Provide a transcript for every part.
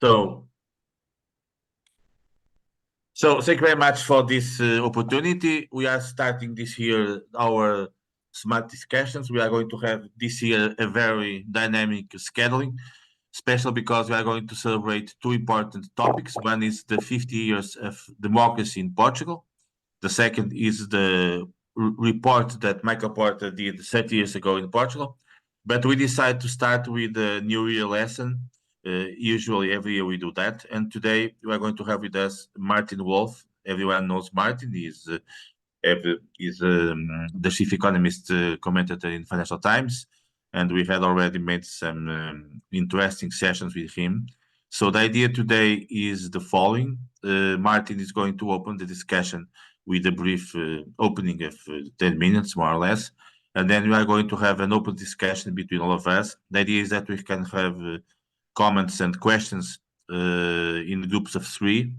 So, thank you very much for this opportunity. We are starting this year our smart discussions. We are going to have this year a very dynamic scheduling, especially because we are going to celebrate two important topics. One is the 50 years of democracy in Portugal. The second is the report that Michael Porter did 30 years ago in Portugal. But we decided to start with a New Year lesson. Usually, every year we do that. And today we are going to have with us Martin Wolf. Everyone knows Martin. He's the chief economist commentator in Financial Times. And we had already made some interesting sessions with him. So the idea today is the following. Martin is going to open the discussion with a brief opening of 10 minutes, more or less. And then we are going to have an open discussion between all of us. The idea is that we can have comments and questions in groups of three.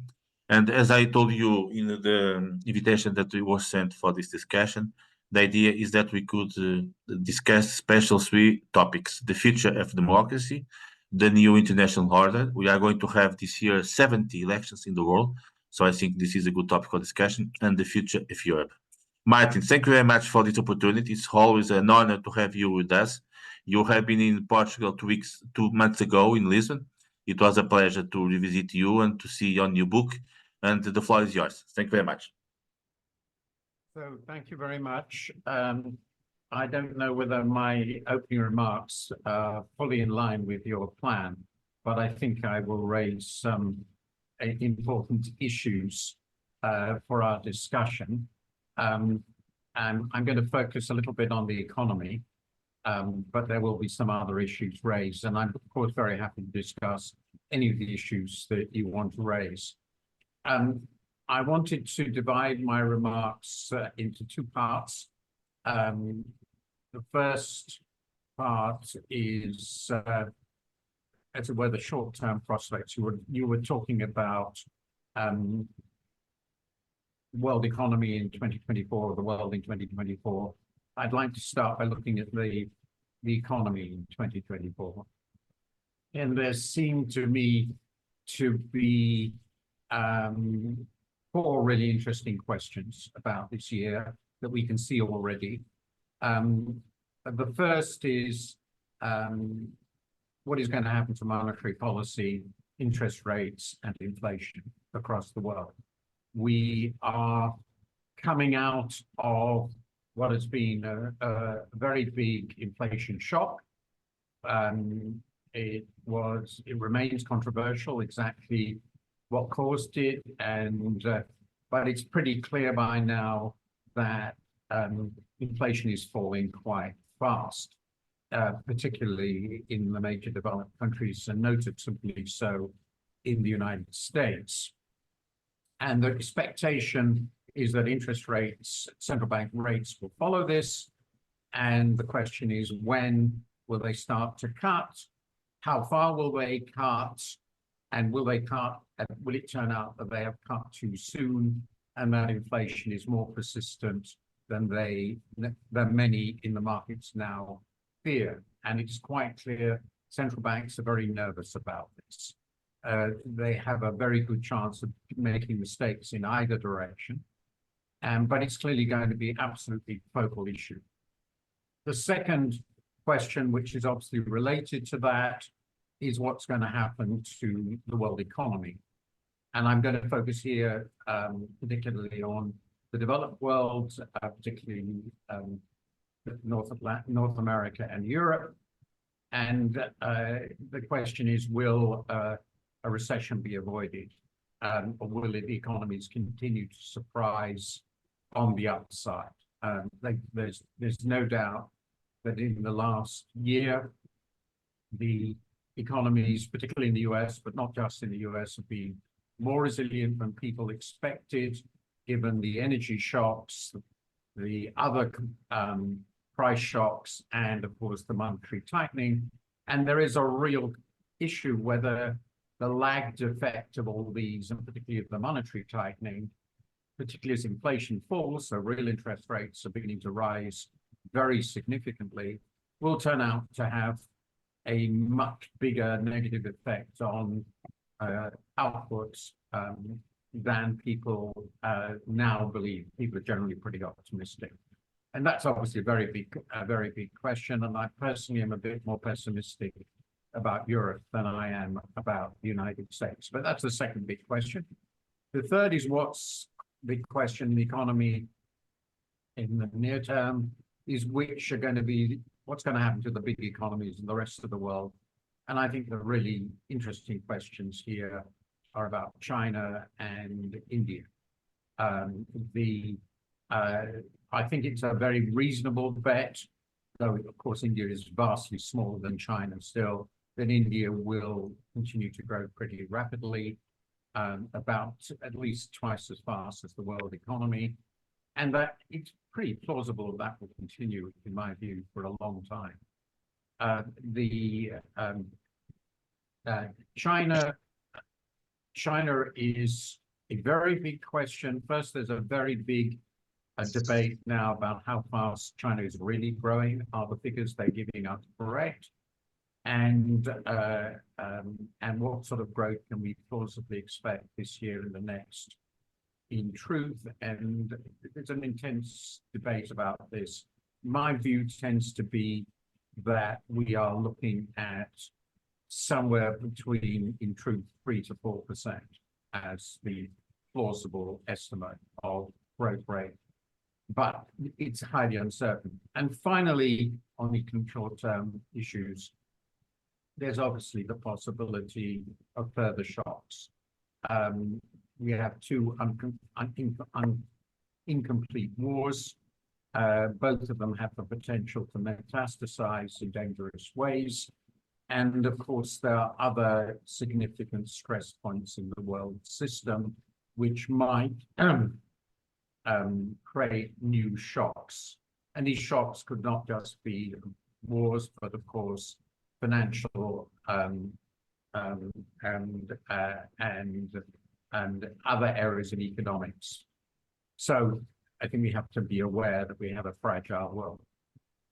And as I told you in the invitation that was sent for this discussion, the idea is that we could discuss special three topics: the future of democracy, the new international order. We are going to have this year 70 elections in the world. So I think this is a good topic for discussion, and the future of Europe. Martin, thank you very much for this opportunity. It's always an honor to have you with us. You have been in Portugal 2 months ago in Lisbon. It was a pleasure to revisit you and to see your new book. And the floor is yours. Thank you very much. So thank you very much. I don't know whether my opening remarks are fully in line with your plan, but I think I will raise some important issues for our discussion. And I'm going to focus a little bit on the economy, but there will be some other issues raised. And I'm, of course, very happy to discuss any of the issues that you want to raise. I wanted to divide my remarks into two parts. The first part is, as it were, the short-term prospects. You were talking about world economy in 2024, the world in 2024. I'd like to start by looking at the economy in 2024. And there seemed to me to be four really interesting questions about this year that we can see already. The first is what is going to happen to monetary policy, interest rates, and inflation across the world. We are coming out of what has been a very big inflation shock. It remains controversial exactly what caused it, but it's pretty clear by now that inflation is falling quite fast, particularly in the major developed countries, and noticeably so in the United States. And the expectation is that interest rates, central bank rates, will follow this. And the question is, when will they start to cut? How far will they cut? And will it turn out that they have cut too soon and that inflation is more persistent than many in the markets now fear? And it's quite clear central banks are very nervous about this. They have a very good chance of making mistakes in either direction, but it's clearly going to be an absolutely focal issue. The second question, which is obviously related to that, is what's going to happen to the world economy. And I'm going to focus here particularly on the developed world, particularly North America and Europe. And the question is, will a recession be avoided? Or will the economies continue to surprise on the upside? There's no doubt that in the last year, the economies, particularly in the US, but not just in the US, have been more resilient than people expected, given the energy shocks, the other price shocks, and of course the monetary tightening. And there is a real issue whether the lagged effect of all these, and particularly of the monetary tightening, particularly as inflation falls, so real interest rates are beginning to rise very significantly, will turn out to have a much bigger negative effect on outputs than people now believe. People are generally pretty optimistic. And that's obviously a very big question. And I personally am a bit more pessimistic about Europe than I am about the United States. But that's the second big question. The third is what's big question, the economy in the near term, is which are going to be, what's going to happen to the big economies in the rest of the world. And I think the really interesting questions here are about China and India. I think it's a very reasonable bet, though of course India is vastly smaller than China still, that India will continue to grow pretty rapidly, about at least twice as fast as the world economy. And that it's pretty plausible that will continue, in my view, for a long time. China is a very big question. First, there's a very big debate now about how fast China is really growing. Are the figures they're giving us correct? And what sort of growth can we plausibly expect this year and the next? In truth, and there's an intense debate about this. My view tends to be that we are looking at somewhere between, in truth, 3 to 4% as the plausible estimate of growth rate, but it's highly uncertain. And finally, on the short-term issues, there's obviously the possibility of further shocks. We have two incomplete wars. Both of them have the potential to metastasize in dangerous ways. And of course, there are other significant stress points in the world system, which might create new shocks. And these shocks could not just be wars, but of course, financial and other areas of economics. So I think we have to be aware that we have a fragile world.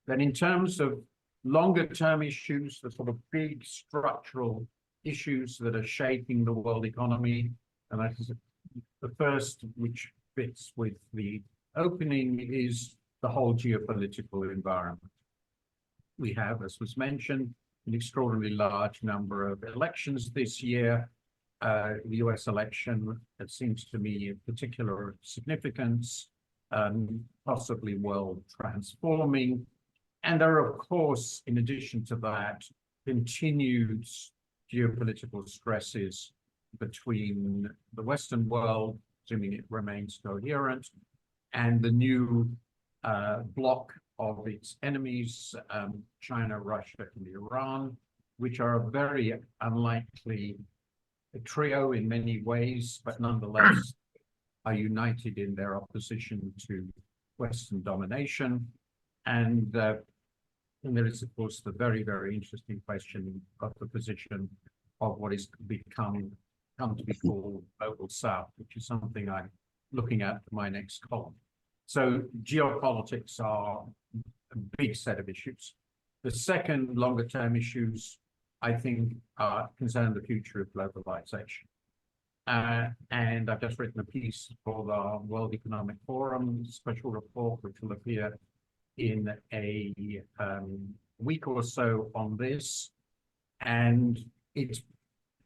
Then in terms of longer term issues, the sort of big structural issues that are shaping the world economy, and I think the first, which fits with the opening, is the whole geopolitical environment. We have, as was mentioned, an extraordinarily large number of elections this year. The US election, it seems to me, of particular significance, possibly world transforming. And there are, of course, in addition to that, continued geopolitical stresses between the Western world, assuming it remains coherent, and the new bloc of its enemies, China, Russia, and Iran, which are a very unlikely trio in many ways, but nonetheless are united in their opposition to Western domination. And there is, of course, the very, very interesting question of the position of what is come to be called Global South, which is something I'm looking at for my next column. So geopolitics are a big set of issues. The second longer term issues, I think, concern the future of globalization. And I've just written a piece for the World Economic Forum special report, which will appear in a week or so on this. And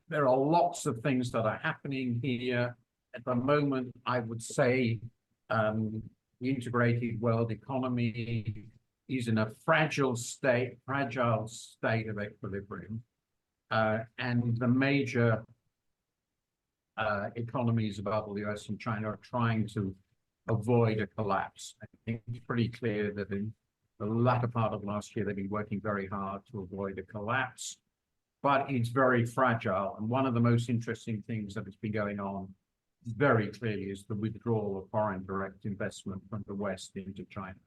there are lots of things that are happening here. At the moment, I would say the integrated world economy is in a fragile state of equilibrium. And the major economies above the US and China are trying to avoid a collapse. I think it's pretty clear that in the latter part of last year, they've been working very hard to avoid a collapse, but it's very fragile. And one of the most interesting things that has been going on very clearly is the withdrawal of foreign direct investment from the West into China.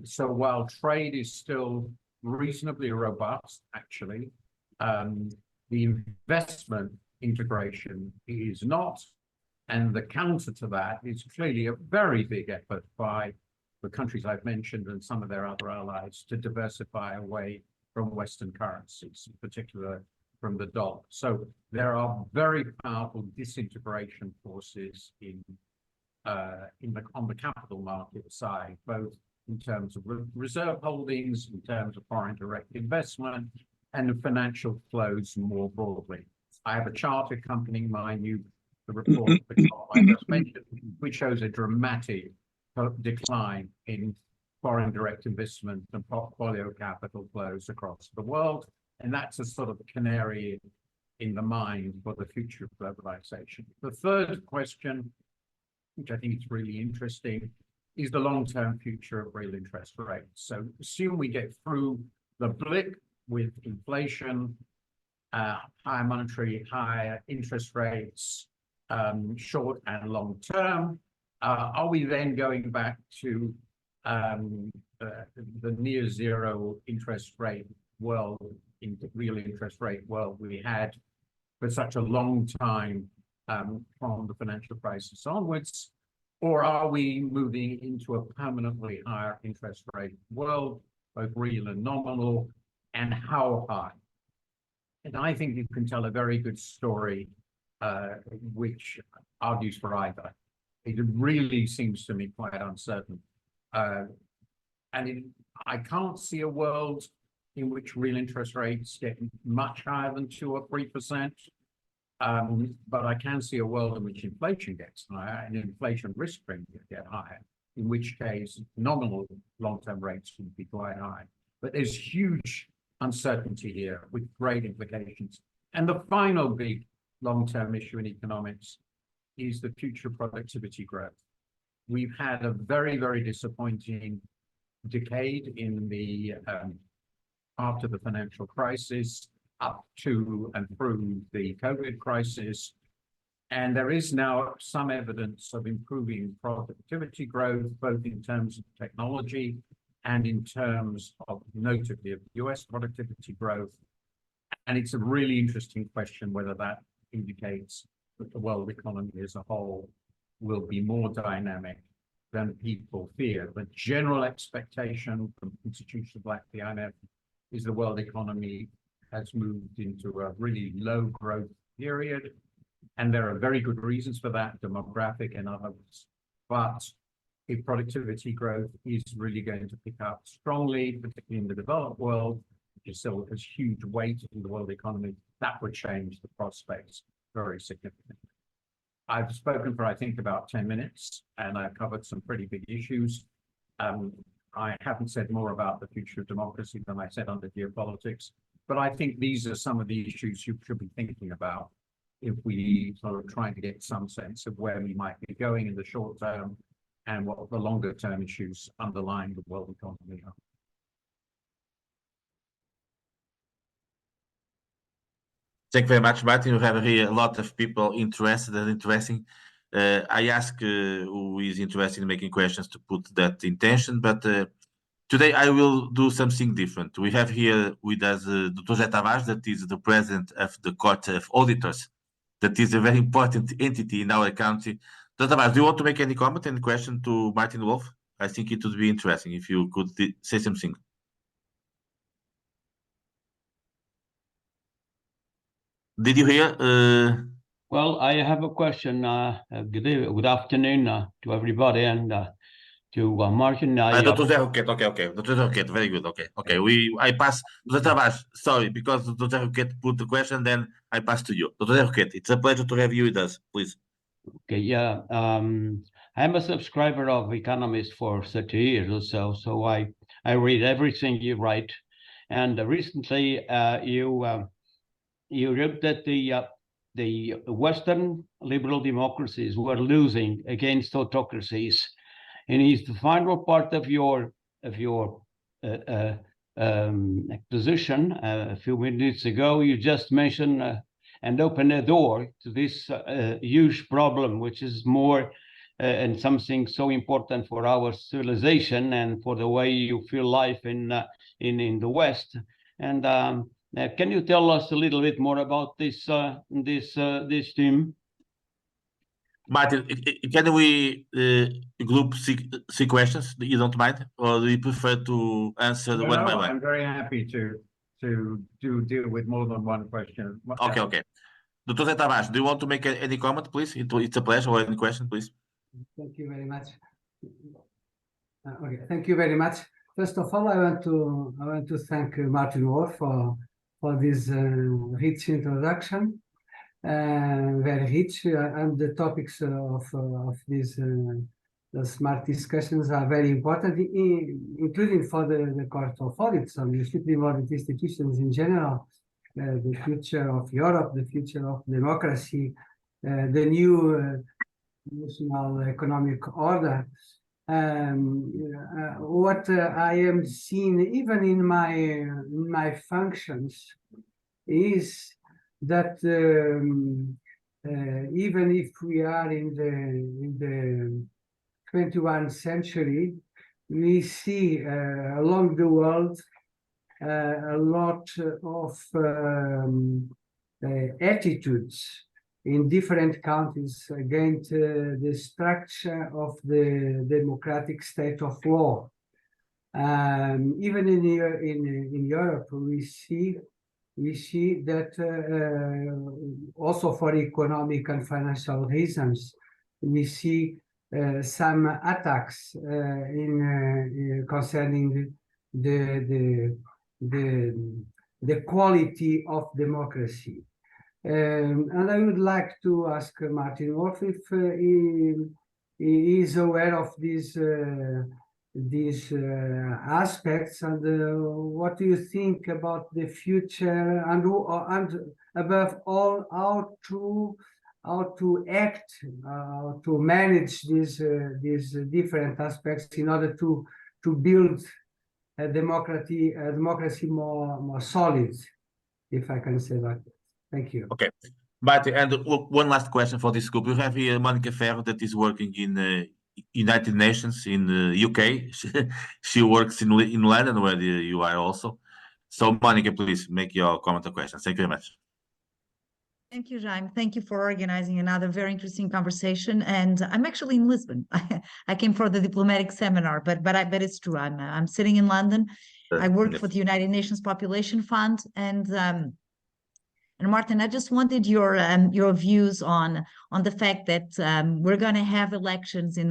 So while trade is still reasonably robust, actually, the investment integration is not. And the counter to that is clearly a very big effort by the countries I've mentioned and some of their other allies to diversify away from Western currencies, in particular from the dollar. So there are very powerful disintegration forces on the capital market side, both in terms of reserve holdings, in terms of foreign direct investment, and the financial flows more broadly. I have a chart accompanying the report that I just mentioned, which shows a dramatic decline in foreign direct investment and portfolio capital flows across the world. And that's a sort of canary in the mine for the future of globalization. The third question, which I think is really interesting, is the long-term future of real interest rates. So assume we get through the blip with inflation, higher interest rates, short and long term. Are we then going back to the near zero interest rate world, in the real interest rate world we had for such a long time from the financial crisis onwards? Or are we moving into a permanently higher interest rate world, both real and nominal, and how high? And I think you can tell a very good story which argues for either. It really seems to me quite uncertain. I can't see a world in which real interest rates get much higher than 2 or 3%. But I can see a world in which inflation gets higher and inflation risk premiums get higher, in which case nominal long-term rates would be quite high. But there's huge uncertainty here with great implications. And the final big long-term issue in economics is the future productivity growth. We've had a very, very disappointing decade in the after the financial crisis, up to and through the COVID crisis. And there is now some evidence of improving productivity growth, both in terms of technology and in terms of notably of US productivity growth. And it's a really interesting question whether that indicates that the world economy as a whole will be more dynamic than people fear. The general expectation from institutions like the IMF is the world economy has moved into a really low growth period. And there are very good reasons for that, demographic and others. But if productivity growth is really going to pick up strongly, particularly in the developed world, which still has huge weight in the world economy, that would change the prospects very significantly. I've spoken for, I think, about 10 minutes, and I've covered some pretty big issues. I haven't said more about the future of democracy than I said under geopolitics, but I think these are some of the issues you should be thinking about if we sort of trying to get some sense of where we might be going in the short term and what the longer term issues underlying the world economy are. Thank you very much, Martin. We have here a lot of people interested and interesting. I ask who is interested in making questions to put that intention, but today I will do something different. We have here with us Dr. José Tavares, that is the president of the Court of Auditors. That is a very important entity in our country. Dr. Tavares, do you want to make any comment, any question to Martin Wolf? I think it would be interesting if you could say something. Did you hear? Well, I have a question. Good afternoon to everybody, and to Martin. Dr. José Roquette, okay. Dr. José Roquette, very good, okay. I pass, Dr. Tavares, sorry, because Dr. Roquette put the question, then I pass to you. Dr. Roquette, it's a pleasure to have you with us, please. Okay, yeah. I'm a subscriber of Economist for 30 years or so, so I read everything you write. And recently, you wrote that the Western liberal democracies were losing against autocracies. And in the final part of your exposition a few minutes ago, you just mentioned and opened a door to this huge problem, which is more and something so important for our civilization and for the way you feel life in the West. And can you tell us a little bit more about this theme? Martin, can we group three questions? You don't mind, or do you prefer to answer one by one? I'm very happy to. to deal with more than one question. Okay, okay. Dr. Zé Tavares, do you want to make any comment, please? It's a pleasure. Or any question, please? Thank you very much. Okay, thank you very much. First of all, I want to thank Martin Wolf for this rich introduction, very rich, and the topics of these the smart discussions are very important, including for the Court of Audits and the Supreme Audit institutions in general, the future of Europe, the future of democracy, the new national economic order. What I am seeing, even in my functions, is that even if we are in the 21st century, we see along the world a lot of attitudes in different countries against the structure of the democratic state of law. Even in Europe, we see that also for economic and financial reasons, we see some attacks concerning the quality of democracy. And I would like to ask Martin Wolf if he is aware of these aspects, and what do you think about the future, and above all, how to act, to manage these different aspects in order to build a democracy more solid, if I can say that. Thank you. Okay. But and look, one last question for this group. We have here Monica Ferro that is working in United Nations in the UK. She works in London, where you are also. So Monica, please make your comment or question. Thank you very much. Thank you, Jaime. Thank you for organizing another very interesting conversation. And I'm actually in Lisbon. I came for the diplomatic seminar, but it's true. I'm sitting in London. I work Yes. for the United Nations Population Fund, and Martin, I just wanted your views on the fact that we're going to have elections in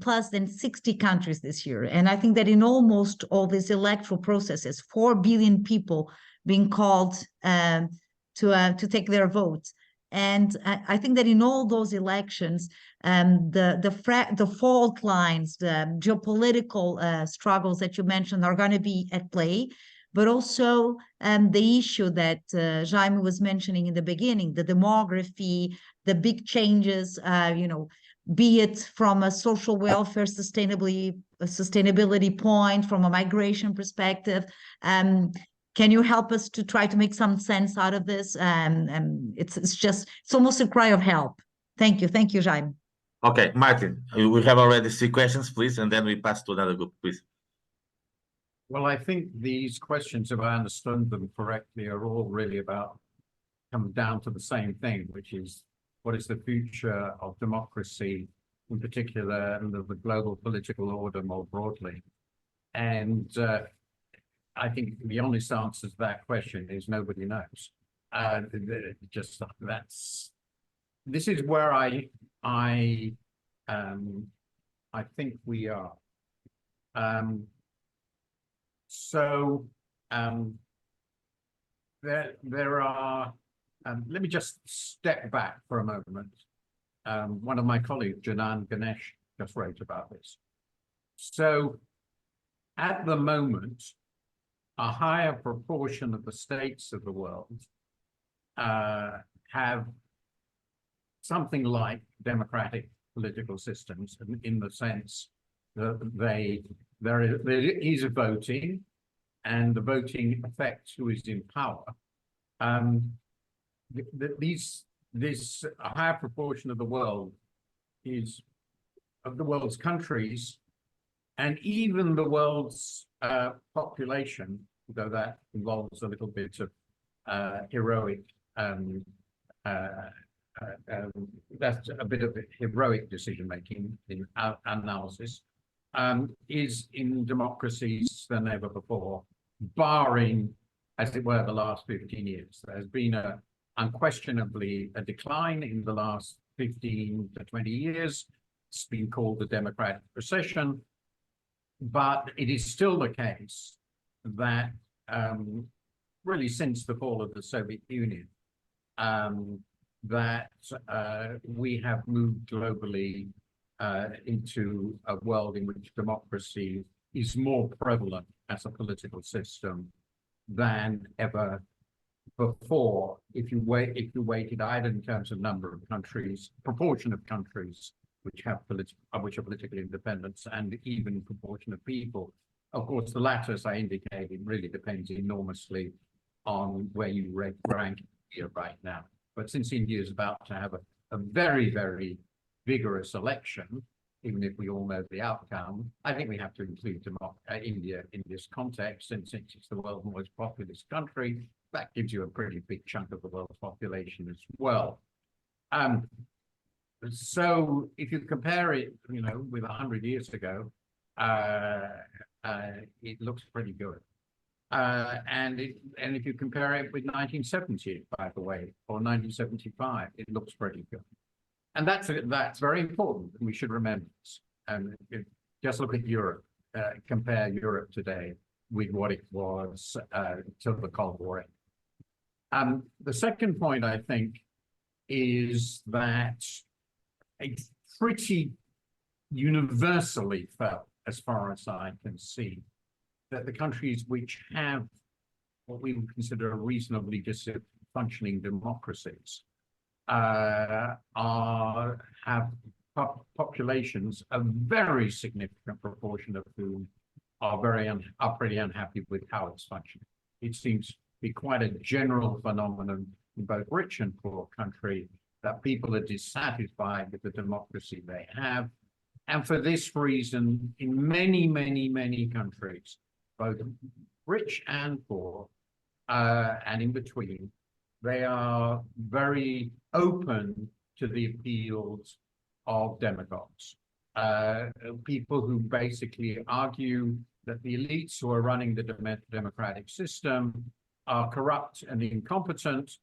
plus than 60 countries this year. And I think that in almost all these electoral processes, 4 billion people being called to take their votes. And I think that in all those elections, the fault lines, the geopolitical struggles that you mentioned are going to be at play. But also the issue that Jaime was mentioning in the beginning, the demography, the big changes, be it from a social welfare sustainability point, from a migration perspective. Can you help us to try to make some sense out of this? It's almost a cry of help. Thank you, Jaime. Okay, Martin, we have already 3 questions, please, and then we pass to another group, please. Well, I think these questions, if I understood them correctly, are all really come down to the same thing, which is what is the future of democracy, in particular, and of the global political order more broadly. And I think the honest answer to that question is nobody knows. This is where I think we are. So there are, let me just step back for a moment. One of my colleagues, Janan Ganesh, just wrote about this. So at the moment, a higher proportion of the states of the world have something like democratic political systems, in the sense that there is a voting, and the voting affects who is in power. This higher proportion of the world of the world's countries, and even the world's population, though that involves a little bit of heroic. That's a bit of heroic decision making in analysis. Is in democracies than ever before, barring, as it were, the last 15 years. There's been unquestionably a decline in the last 15 to 20 years. It's been called the democratic recession, but it is still the case that really since the fall of the Soviet Union, that we have moved globally into a world in which democracy is more prevalent as a political system than ever before. If you weighted either in terms of number of countries, proportion of countries which have political independence, and even proportion of people. Of course, the latter, as I indicated, really depends enormously on where you rank here right now. But since India is about to have a very, very vigorous election, even if we all know the outcome, I think we have to include India in this context. And since it's the world's most populous country, that gives you a pretty big chunk of the world's population as well. So if you compare it, with 100 years ago, it looks pretty good. And if you compare it with 1970, by the way, or 1975, it looks pretty good. And that's very important. We should remember this. And just look at Europe. Compare Europe today with what it was till the Cold War. The second point, I think, is that it's pretty universally felt, as far as I can see, that the countries which have what we would consider a reasonably functioning democracies have populations, a very significant proportion of whom are pretty unhappy with how it's functioning. It seems to be quite a general phenomenon in both rich and poor countries that people are dissatisfied with the democracy they have. And for this reason, in many, many, many countries, both rich and poor, and in between, they are very open to the appeals of demagogues. People who basically argue that the elites who are running the democratic system are corrupt and incompetent,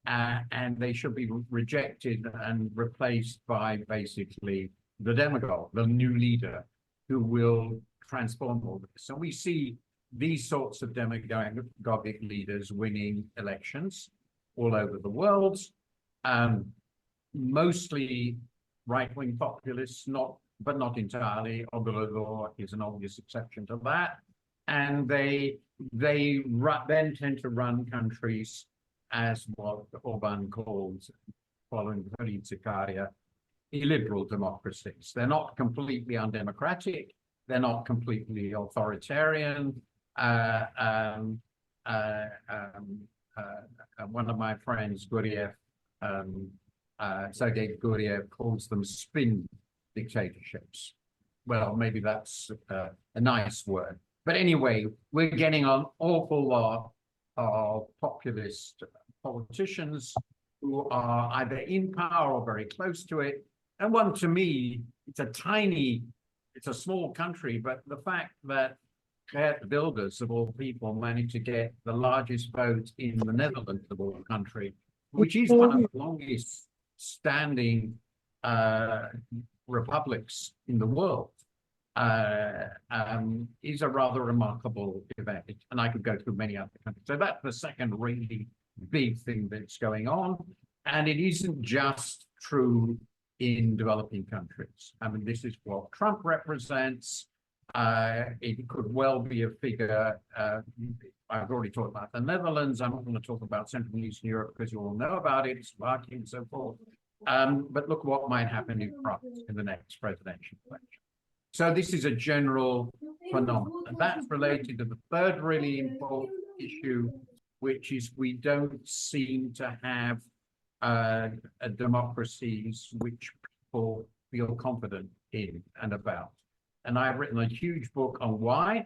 and they should be rejected and replaced by basically the demagogue, the new leader, who will transform all this. So we see these sorts of demagogic leaders winning elections all over the world, mostly right-wing populists, but not entirely. Obrador is an obvious exception to that. And they then tend to run countries as what Orban calls, following Fareed Zakaria, illiberal democracies. They're not completely undemocratic. They're not completely authoritarian. One of my friends, Guriev, Sergei Guriev, calls them spin dictatorships. Well, maybe that's a nice word. But anyway, we're getting an awful lot of populist politicians who are either in power or very close to it. And one, to me, it's a small country, but the fact that Geert Wilders, of all people, managed to get the largest vote in the Netherlands of all country, which is one of the longest standing republics in the world, is a rather remarkable event. And I could go through many other countries. So that's the second really big thing that's going on. And it isn't just true in developing countries. I mean, this is what Trump represents. It could well be a figure. I've already talked about the Netherlands. I'm not going to talk about Central and Eastern Europe because you all know about it, Slovakia and so forth. But look what might happen in France in the next presidential election. So this is a general phenomenon. And that's related to the third really important issue, which is we don't seem to have democracies which people feel confident in and about. And I've written a huge book on why.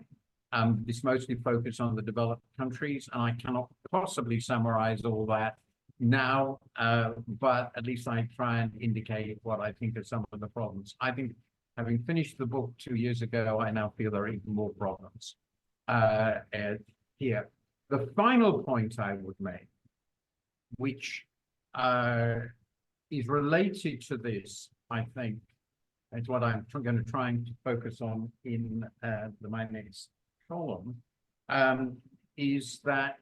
This mostly focused on the developed countries, and I cannot possibly summarize all that now, but at least I try and indicate what I think are some of the problems. I think, having finished the book 2 years ago, I now feel there are even more problems. here. The final point I would make, which is related to this, I think, is what I'm going to try and focus on in my next column, is that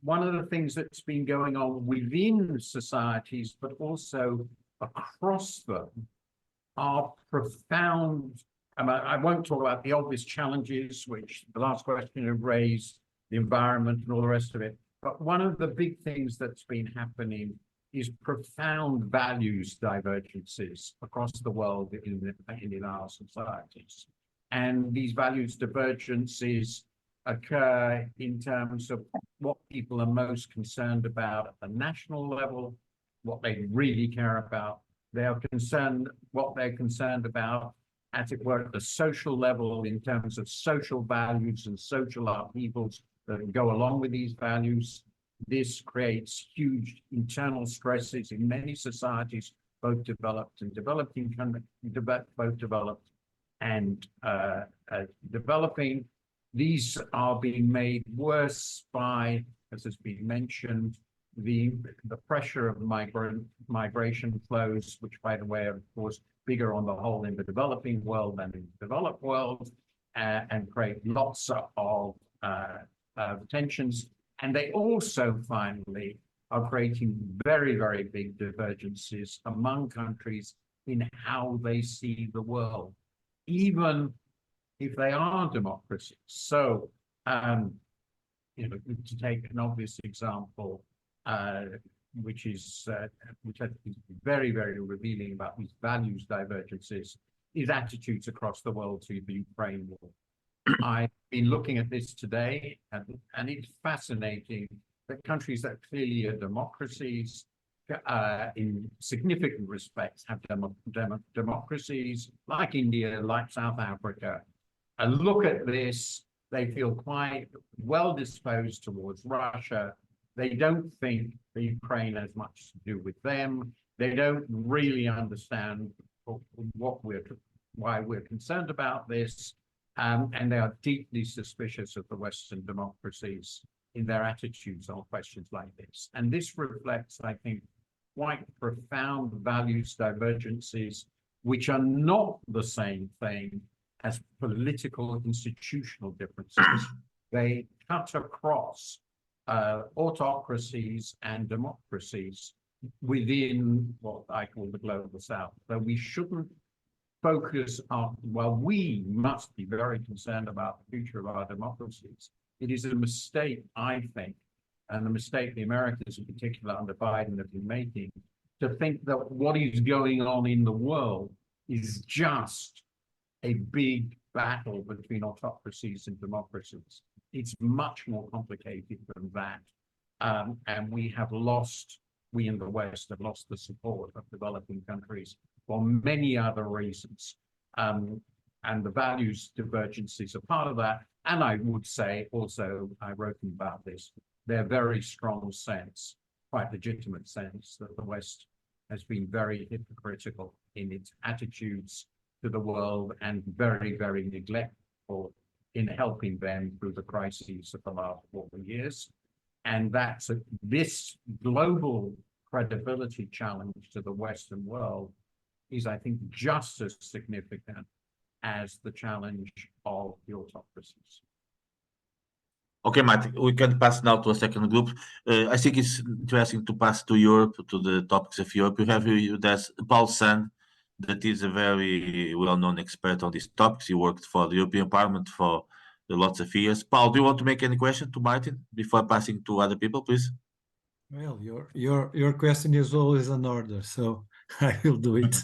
one of the things that's been going on within societies, but also across them, are profound. I won't talk about the obvious challenges, which the last question raised, the environment and all the rest of it. But one of the big things that's been happening is profound values divergences across the world in our societies. And these values divergences occur in terms of what people are most concerned about at the national level, what they really care about. What they're concerned about, as it were, at the social level in terms of social values and social upheavals that go along with these values. This creates huge internal stresses in many societies, both developed and developing countries, both developed and developing. These are being made worse by, as has been mentioned, the pressure of migration flows, which, by the way, are of course bigger on the whole in the developing world than in the developed world, and create lots of tensions. And they also finally are creating very, very big divergences among countries in how they see the world, even if they are democracies. So, to take an obvious example, which I think is very, very revealing about these values divergences, is attitudes across the world to the Ukraine war. I've been looking at this today, and it's fascinating that countries that clearly are democracies, in significant respects, have democracies like India, like South Africa, and look at this, they feel quite well disposed towards Russia. They don't think the Ukraine has much to do with them. They don't really understand why we're concerned about this. And they are deeply suspicious of the Western democracies in their attitudes on questions like this. And this reflects, I think, quite profound values divergences, which are not the same thing as political institutional differences. They cut across autocracies and democracies within what I call the global South. So we shouldn't focus on, well, we must be very concerned about the future of our democracies. It is a mistake, I think, and the mistake the Americans in particular under Biden have been making, to think that what is going on in the world is just a big battle between autocracies and democracies. It's much more complicated than that. And we in the West have lost the support of developing countries for many other reasons. And the values divergences are part of that. And I would say also, I wrote about this, their very strong sense, quite legitimate sense, that the West has been very hypocritical in its attitudes to the world and very, very neglectful in helping them through the crises of the last 40 years. And that's this global credibility challenge to the Western world is, I think, just as significant as the challenge of the autocracies. Okay, Martin, we can pass now to a second group. I think it's interesting to pass to Europe, to the topics of Europe. We have with us Paul Sand, that is a very well-known expert on these topics. He worked for the European Parliament for lots of years. Paul, do you want to make any question to Martin before passing to other people, please? Well, your question is always in order, so I will do it.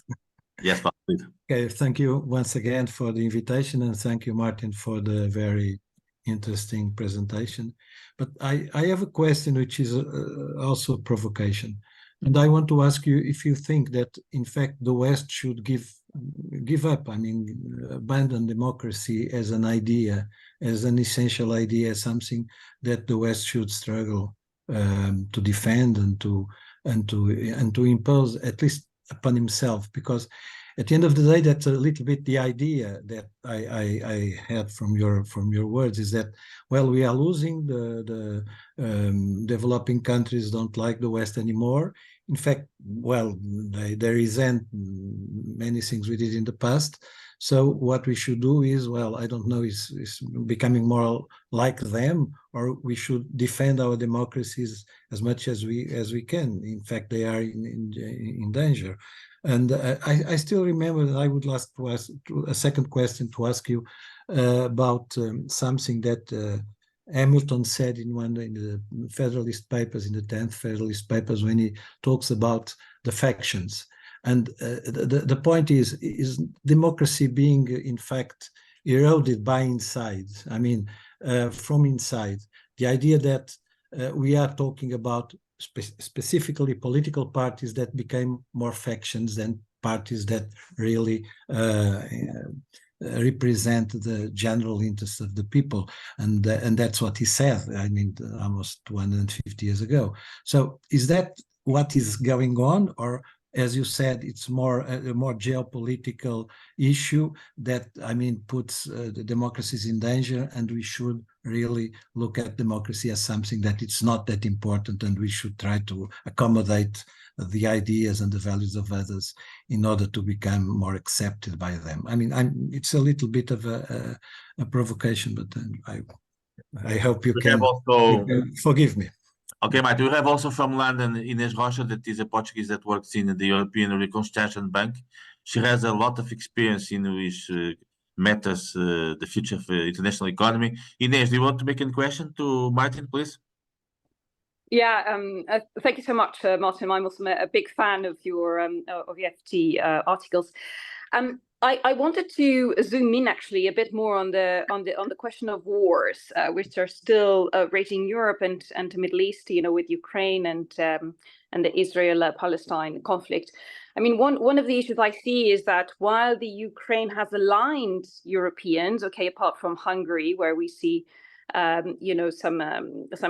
Yes, Paul, please. Okay, thank you once again for the invitation, and thank you, Martin, for the very interesting presentation. But I have a question which is also a provocation. And I want to ask you if you think that, in fact, the West should give up, abandon democracy as an idea, as an essential idea, as something that the West should struggle to defend and to impose, at least upon himself. Because at the end of the day, that's a little bit the idea that I had from your words, is that, well, we are losing the developing countries don't like the West anymore. In fact, well, they resent many things we did in the past. So what we should do is, well, I don't know, is becoming more like them, or we should defend our democracies as much as we can. In fact, they are in danger. And I still remember that I would like to ask a second question to ask you about something that Hamilton said in the Federalist Papers, in the 10th Federalist Papers, when he talks about the factions. And the point is democracy being, in fact, eroded by inside. I mean, from inside. The idea that we are talking about specifically political parties that became more factions than parties that really represent the general interests of the people, and that's what he said. I mean, almost 250 years ago. So, is that what is going on, or, as you said, it's more a more geopolitical issue that, I mean, puts the democracies in danger, and we should really look at democracy as something that it's not that important, and we should try to accommodate the ideas and the values of others in order to become more accepted by them. I mean, it's a little bit of a provocation, but I hope you can forgive me. Okay, Mike, we have also from London Inês Rocha, that is a Portuguese that works in the European Reconstruction Bank. She has a lot of experience in which matters the future of the international economy. Inês, do you want to make a question to Martin, please? Yeah, thank you so much, Martin. I'm also a big fan of your of the FT articles. I wanted to zoom in actually a bit more on the question of wars, which are still raging Europe and the Middle East. You know, with Ukraine and the Israel-Palestine conflict. I mean, one of the issues I see is that while the Ukraine has aligned Europeans, okay, apart from Hungary, where we see you know, some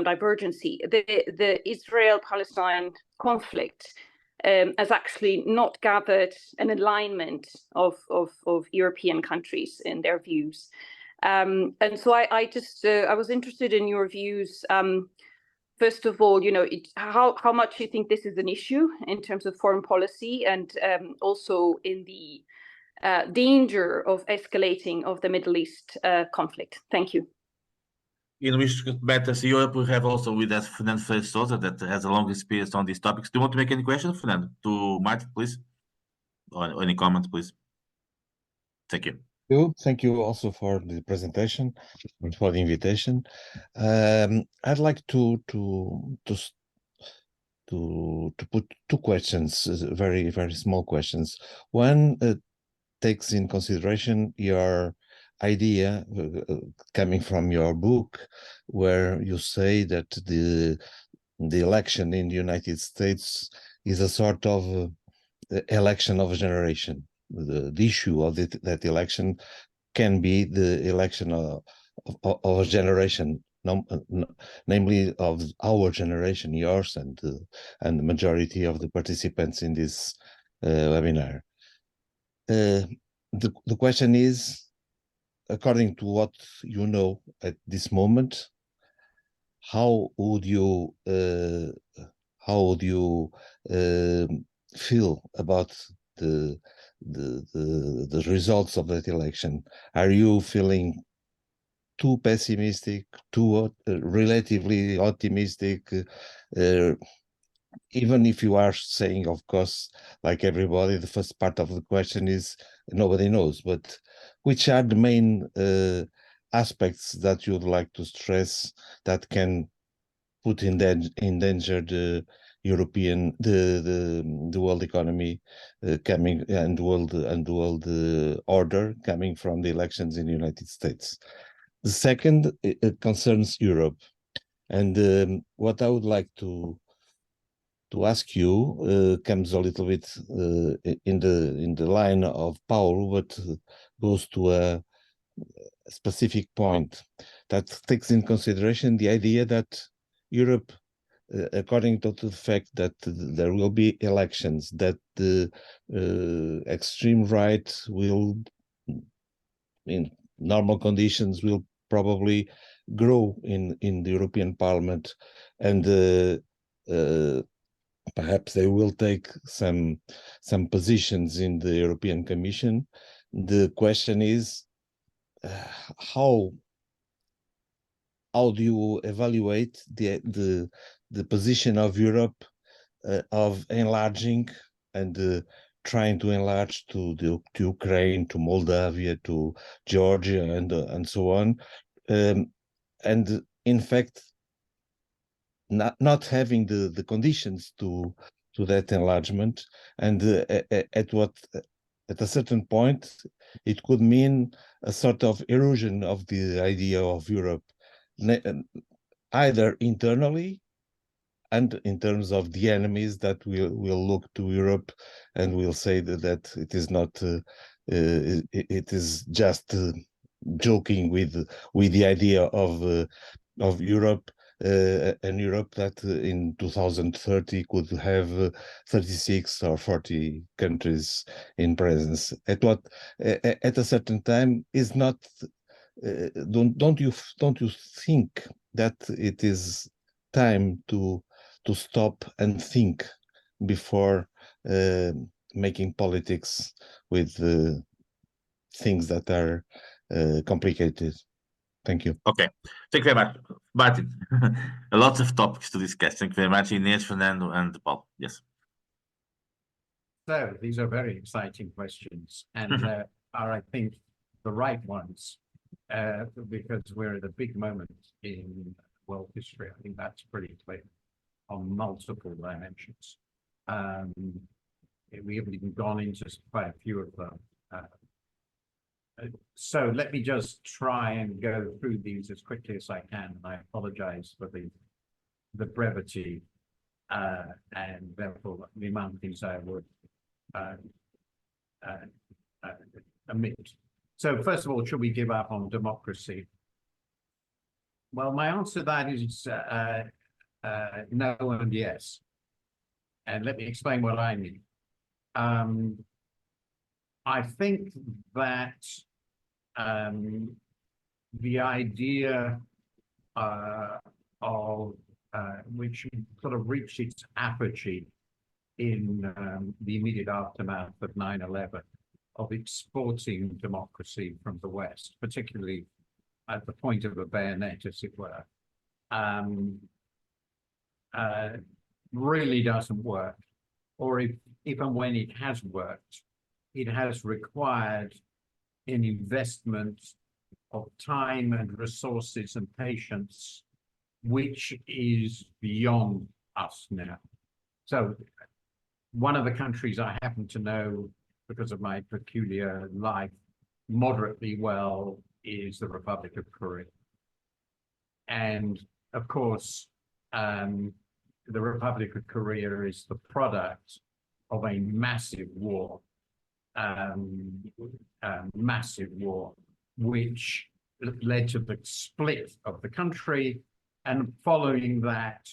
divergency, the Israel-Palestine conflict has actually not gathered an alignment of European countries in their views. And so I was interested in your views. First of all, you know, how much you think this is an issue in terms of foreign policy, and also in the danger of escalating of the Middle East conflict. Thank you. In which matters Europe, we have also with us Fernando Ferreira Sousa, that has a long experience on these topics. Do you want to make any questions, Fernando, to Martin, please? Or any comments, please? Thank you. Thank you also for the presentation and for the invitation. I'd like to put two questions, very, very small questions. One takes in consideration your idea coming from your book, where you say that the election in the United States is a sort of election of a generation. The issue of that election can be the election of a generation, namely of our generation, yours, and the majority of the participants in this webinar. The question is, according to what you know at this moment, how would you feel about the results of that election? Are you feeling too pessimistic, too relatively optimistic? Even if you are saying, of course, like everybody, the first part of the question is nobody knows, but which are the main aspects that you'd like to stress that can put in danger the European, the world economy coming, and world order coming from the elections in the United States? The second, it concerns Europe, and what I would like to ask you comes a little bit in the line of Paulo, but goes to a specific point that takes in consideration the idea that Europe according to the fact that there will be elections, that the extreme right will, in normal conditions, will probably grow in the European Parliament, and perhaps they will take some positions in the European Commission. The question is, how do you evaluate the position of Europe of enlarging and trying to enlarge to Ukraine, to Moldavia, to Georgia, and so on, and in fact not having the conditions to that enlargement, and at a certain point it could mean a sort of erosion of the idea of Europe, either internally and in terms of the enemies that will look to Europe and will say that it is not, it is just joking with the idea of Europe, and Europe that in 2030 could have 36 or 40 countries in presence. At a certain time is not. Don't you think that it is time to stop and think before making politics with things that are complicated? Thank you. Okay, thank you very much, Martin. A lot of topics to discuss. Thank you very much, Inês, Fernando, and Paul. Yes. So these are very exciting questions, and are, I think, the right ones, because we're at a big moment in world history. I think that's pretty clear on multiple dimensions. We haven't even gone into quite a few of them. So let me just try and go through these as quickly as I can. I apologize for the brevity and therefore the amount of things I would omit. So first of all, should we give up on democracy? Well, my answer to that is no and yes. And let me explain what I mean. I think that the idea of which sort of reached its apogee in the immediate aftermath of 9/11, of exporting democracy from the West, particularly at the point of a bayonet, as it were, really doesn't work. Or even when it has worked, it has required an investment of time and resources and patience, which is beyond us now. So one of the countries I happen to know, because of my peculiar life, moderately well is the Republic of Korea. And of course, the Republic of Korea is the product of a massive war, which led to the split of the country, and following that,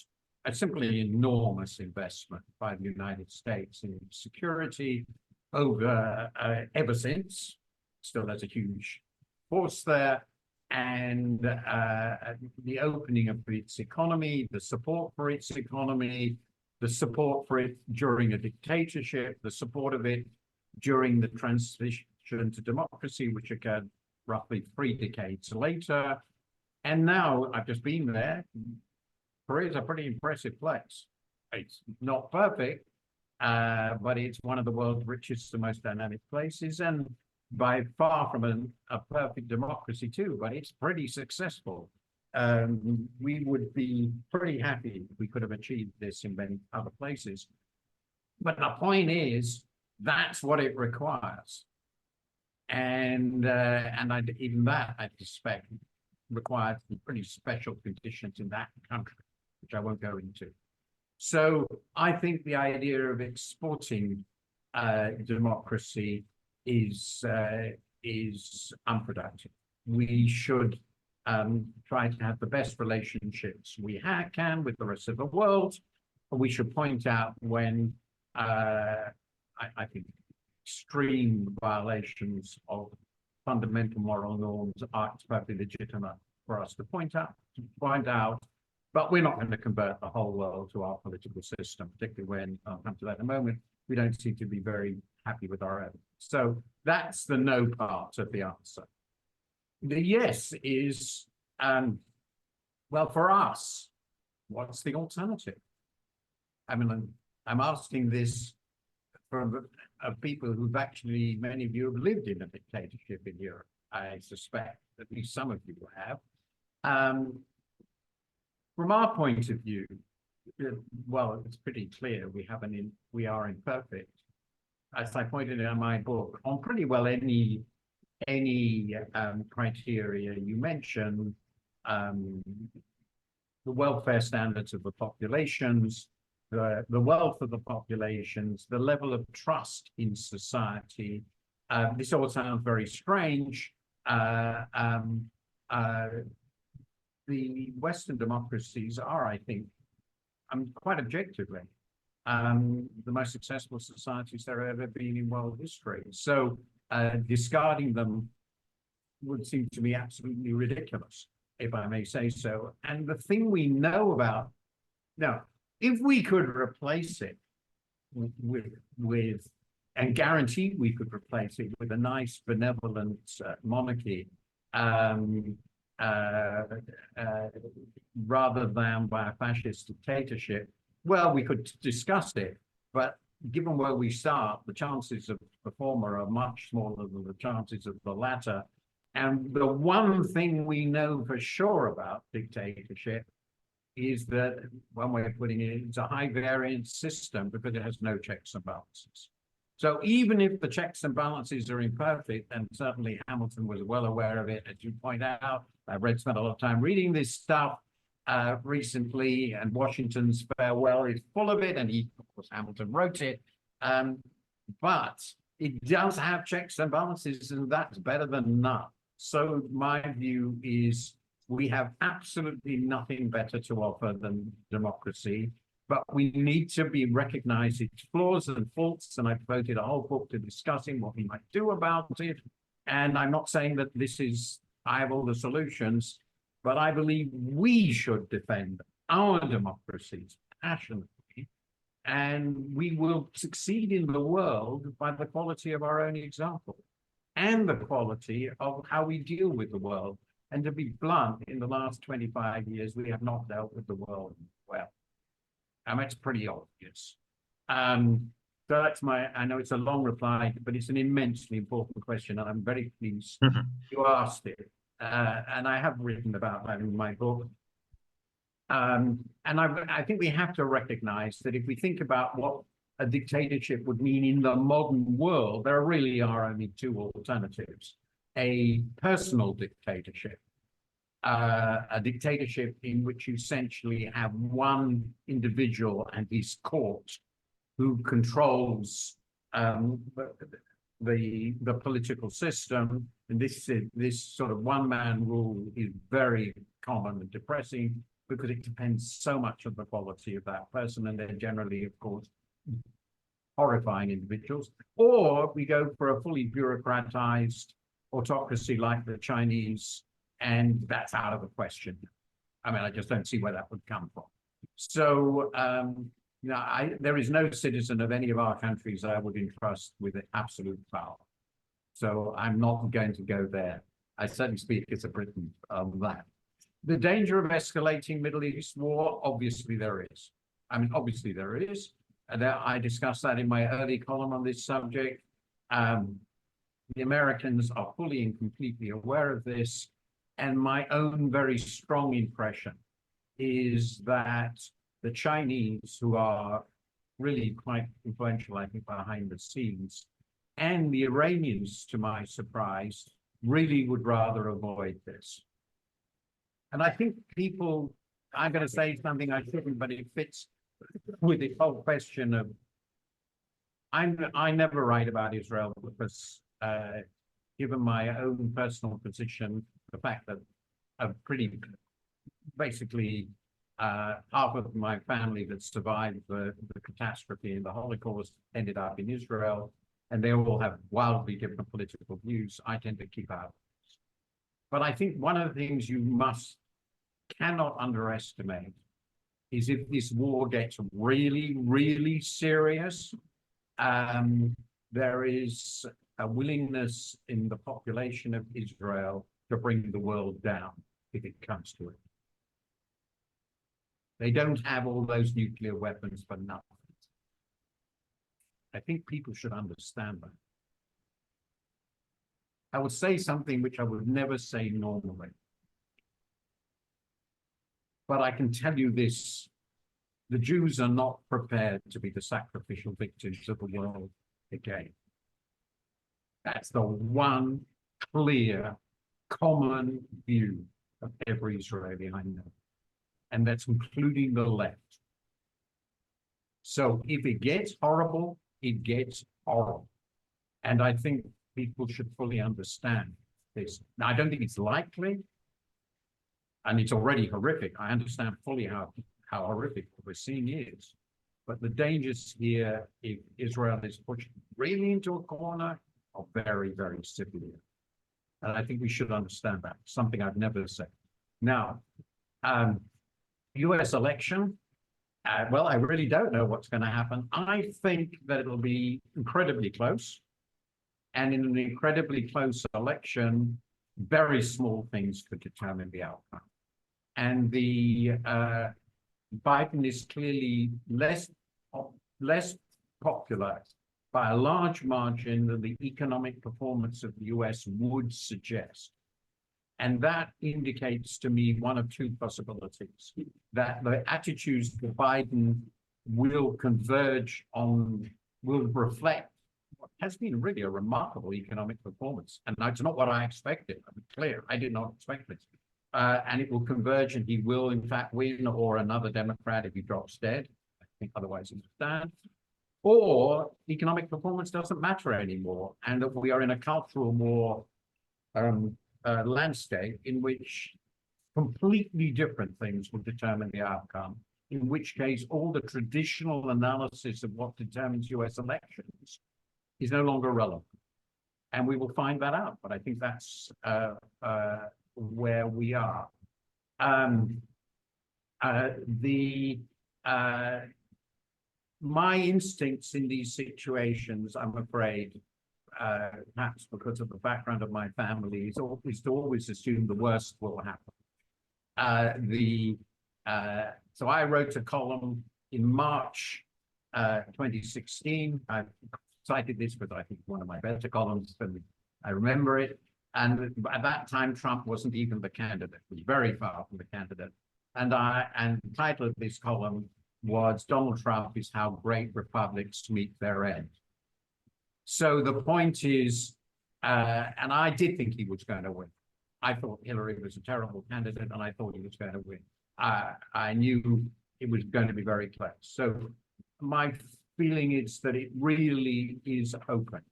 a simply enormous investment by the United States in security over ever since. Still has a huge force there, and the opening of its economy, the support for its economy, the support for it during a dictatorship, the support of it during the transition to democracy, which occurred roughly 3 decades later. And now I've just been there. Korea is a pretty impressive place. It's not perfect, but it's one of the world's richest and most dynamic places, and by far from a perfect democracy too, but it's pretty successful. We would be pretty happy if we could have achieved this in many other places. But the point is, that's what it requires. And even that, I suspect, requires pretty special conditions in that country, which I won't go into. So I think the idea of exporting democracy is unproductive. We should try to have the best relationships we can with the rest of the world. We should point out when I think extreme violations of fundamental moral norms are perfectly legitimate for us to point out. But we're not going to convert the whole world to our political system, particularly when, I'll come to that in a moment, we don't seem to be very happy with our own. So that's the no part of the answer. The yes is, well, for us, what's the alternative? I mean, I'm asking this from people who've actually, many of you have lived in a dictatorship in Europe. I suspect at least some of you have. From our point of view, well, it's pretty clear we are imperfect. As I pointed out in my book, on pretty well any criteria you mention, the welfare standards of the populations, the wealth of the populations, the level of trust in society. This all sounds very strange. The Western democracies are, I think, quite objectively, the most successful societies there have ever been in world history. So discarding them would seem to be absolutely ridiculous, if I may say so. And the thing we know about, now, if we could replace it with and guarantee we could replace it with a nice benevolent monarchy, rather than by a fascist dictatorship, well, we could discuss it, but given where we start, the chances of the former are much smaller than the chances of the latter. And the one thing we know for sure about dictatorship is that, one way of putting it, it's a high variance system because it has no checks and balances. So even if the checks and balances are imperfect, and certainly Hamilton was well aware of it, as you point out, I've spent a lot of time reading this stuff recently, and Washington's farewell is full of it, and of course, Hamilton wrote it. But it does have checks and balances, and that's better than none. So my view is we have absolutely nothing better to offer than democracy. But we need to recognize its flaws and faults, and I devoted a whole book to discussing what we might do about it. And I'm not saying that I have all the solutions, but I believe we should defend our democracies passionately, and we will succeed in the world by the quality of our own example and the quality of how we deal with the world. And to be blunt, in the last 25 years, we have not dealt with the world well. I mean, it's pretty obvious. So that's I know it's a long reply, but it's an immensely important question, and I'm very pleased you asked it. And I have written about that in my book. And I think we have to recognize that if we think about what a dictatorship would mean in the modern world, there really are only two alternatives. A personal dictatorship, a dictatorship in which you essentially have one individual and his court who controls the political system. And this sort of one-man rule is very common and depressing because it depends so much on the quality of that person, and they're generally, of course, horrifying individuals. Or we go for a fully bureaucratized autocracy like the Chinese, and that's out of the question. I mean, I just don't see where that would come from. So, there is no citizen of any of our countries I would entrust with absolute power. So I'm not going to go there. I certainly speak as a Briton on that. The danger of escalating Middle East war, obviously there is. I mean, obviously there is. And I discussed that in my early column on this subject. The Americans are fully and completely aware of this. And my own very strong impression is that the Chinese, who are really quite influential, I think, behind the scenes, and the Iranians, to my surprise, really would rather avoid this. And I think people, I'm going to say something I shouldn't, but it fits with the whole question of, I never write about Israel because given my own personal position, the fact that a pretty, basically, half of my family that survived the catastrophe and the Holocaust ended up in Israel, and they all have wildly different political views. I tend to keep out. But I think one of the things you cannot underestimate is if this war gets really, really serious, there is a willingness in the population of Israel to bring the world down if it comes to it. They don't have all those nuclear weapons for nothing. I think people should understand that. I would say something which I would never say normally. But I can tell you this, the Jews are not prepared to be the sacrificial victims of the world again. That's the one clear, common view of every Israeli I know. And that's including the left. So if it gets horrible, it gets horrible. And I think people should fully understand this. Now, I don't think it's likely, and it's already horrific. I understand fully how horrific what we're seeing is. But the dangers here, if Israel is pushed really into a corner, are very, very severe. And I think we should understand that, something I've never said. Now, US election, well, I really don't know what's going to happen. I think that it'll be incredibly close. And in an incredibly close election, very small things could determine the outcome. And the Biden is clearly less popular by a large margin than the economic performance of the US would suggest. And that indicates to me one of two possibilities, that the attitudes to Biden will converge on, will reflect what has been really a remarkable economic performance. And that's not what I expected. I'm clear, I did not expect this. And it will converge and he will in fact win, or another Democrat if he drops dead. I think otherwise he'll stand. Or economic performance doesn't matter anymore, and that we are in a cultural war landscape in which completely different things will determine the outcome, in which case all the traditional analysis of what determines US elections is no longer relevant. And we will find that out, but I think that's where we are. My instincts in these situations, I'm afraid, perhaps because of the background of my family, is to always assume the worst will happen. So I wrote a column in March 2016. I cited this because I think one of my better columns, and I remember it. And at that time, Trump wasn't even the candidate. He was very far from the candidate. And the title of this column was "Donald Trump is how great republics meet their end." So the point is, and I did think he was going to win. I thought Hillary was a terrible candidate, and I thought he was going to win. I knew it was going to be very close. So my feeling is that it really is open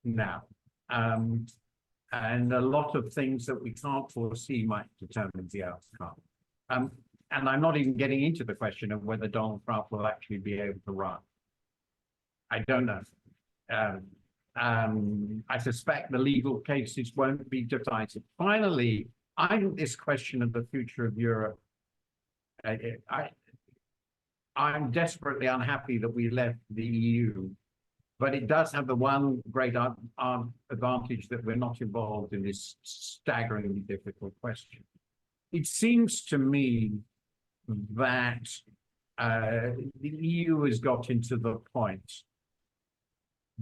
now. And a lot of things that we can't foresee might determine the outcome. And I'm not even getting into the question of whether Donald Trump will actually be able to run. I don't know. I suspect the legal cases won't be decisive. Finally, I think this question of the future of Europe, I'm desperately unhappy that we left the EU, but it does have the one great advantage that we're not involved in this staggeringly difficult question. It seems to me that the EU has got into the point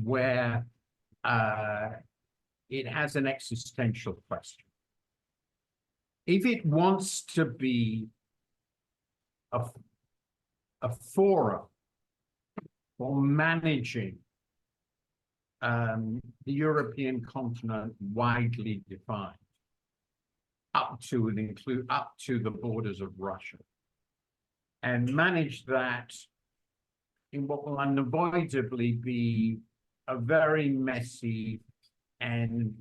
where it has an existential question. If it wants to be a forum for managing the European continent widely defined, up to and include up to the borders of Russia, and manage that in what will unavoidably be a very messy and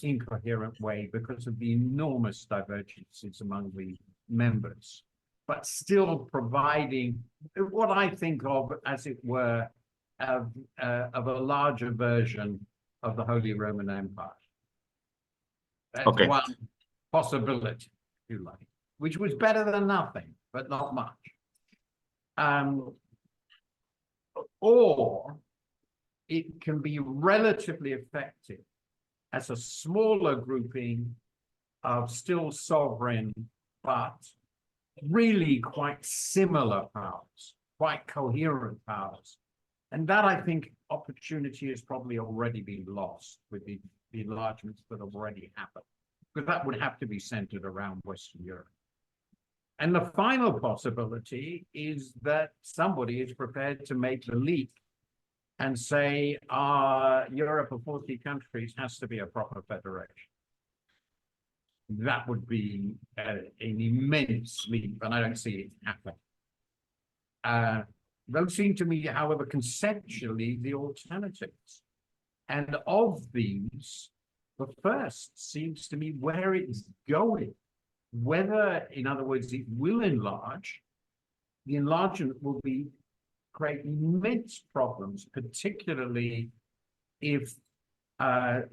incoherent way because of the enormous divergences among the members, but still providing what I think of, as it were, of a larger version of the Holy Roman Empire. That's Okay. one possibility, if you like, which was better than nothing, but not much. Or it can be relatively effective as a smaller grouping of still sovereign, but really quite similar powers, quite coherent powers. And that, I think, opportunity has probably already been lost with the enlargements that have already happened, because that would have to be centered around Western Europe. And the final possibility is that somebody is prepared to make the leap and say, Europe of 40 countries has to be a proper federation. That would be an immense leap, and I don't see it happen. Those seem to me, however, conceptually the alternatives. And of these, the first seems to me where it's going. Whether, in other words, it will enlarge, the enlargement will create immense problems, particularly if